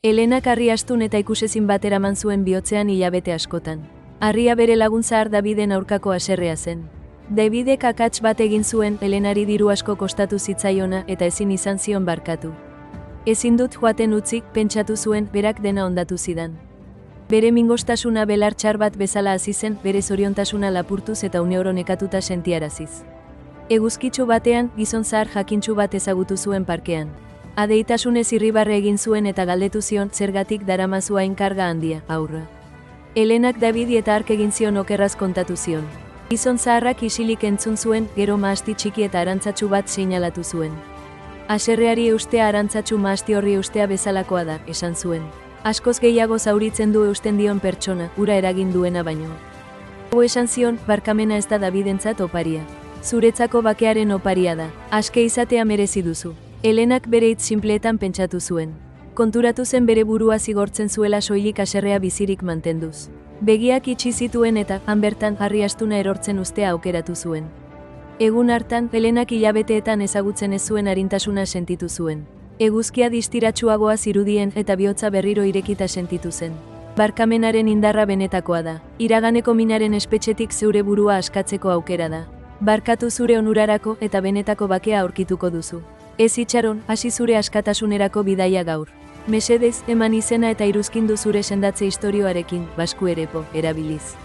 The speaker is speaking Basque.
Helenak harri astun eta ikusezin bat eraman zuen bihotzean hilabete askotan. Harria bere lagun zahar Daviden aurkako haserrea zen. Davidek akats bat egin zuen, Helenari diru asko kostatu zitzaiona eta ezin izan zion barkatu. Ezin dut joaten utzik, pentsatu zuen, berak dena hondatu zidan. Bere mingostasuna belar txar bat bezala hasi zen, bere zoriontasuna lapurtuz eta uneoro nekatuta sentiaraziz. Eguzkitsu batean, gizon zahar jakintsu bat ezagutu zuen parkean. Adeitasunez irribarre egin zuen eta galdetu zion, zergatik daramazu hain karga handia, aurra. Helenak Davidi eta hark egin zion okerraz kontatu zion. Gizon zaharrak isilik entzun zuen, gero mahasti txiki eta arantzatsu bat seinalatu zuen. Haserreari eustea arantzatsu mahasti horri eustea bezalakoa da, esan zuen. Askoz gehiago zauritzen du eusten dion pertsona, ura eragin duena baino. Hau esan zion, barkamena ez da Davidentzat oparia. Zuretzako bakearen oparia da, aske izatea merezi duzu. Helenak bere hitz sinpleetan pentsatu zuen. Konturatu zen bere burua zigortzen zuela soilik haserrea bizirik mantenduz. Begiak itxi zituen eta, han bertan, harri astuna erortzen ustea aukeratu zuen. Egun hartan, Helenak hilabeteetan ezagutzen ez zuen arintasuna sentitu zuen. Eguzkia distiratsuagoa zirudien eta bihotza berriro irekita sentitu zen. Barkamenaren indarra benetakoa da. Iraganeko minaren espetxetik zeure burua askatzeko aukera da. Barkatu zure onurarako eta benetako bakea aurkituko duzu. Ez itxaron, hasi zure askatasunerako bidaia gaur. Mesedez, eman izena eta iruzkindu zure sendatze istorioarekin, basku erepo, erabiliz.